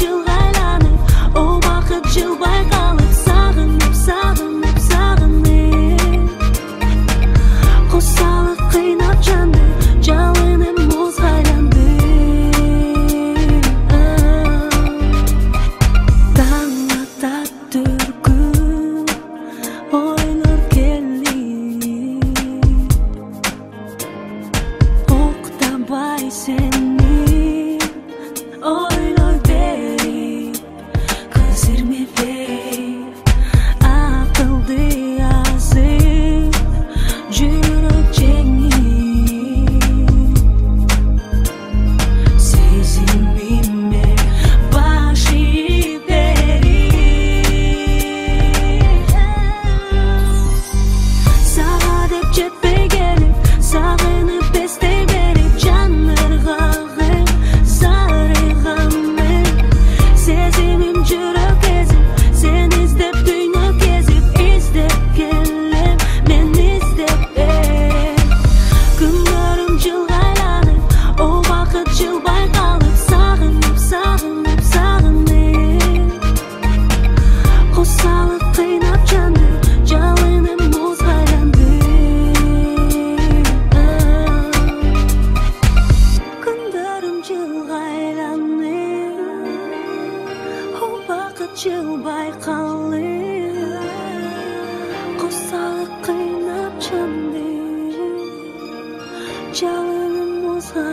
жылғайланып, о бақыт жылбай қалып, сағынып, сағынып, сағынып. Қосалып қинап жанды, жалыным мұз айланды. Таң атат түркүн, ойлор келди. Оқтабай сени ойлой берип, көзірмепейіп, ақылды азып, жүрек жеңіп. Сезіміме баш ийип берип. Сага деп жетпей келип, сағынып эстей берип, жаныргагым, зарыгамын. Сезимим жүрөк езип, сен издеп дүйнө кезип, издеп келем, мен издеп берем. Күндөрүм жылгайланып, о бакыт жылбай калып, сагынып, сагынып, сагынып. Косалып кыйнап жанды, жалыным музга айланды. Күндөрүм жылгайланып, о бакыт жылбай калып, косалып кыйнап жанды, жалыным музга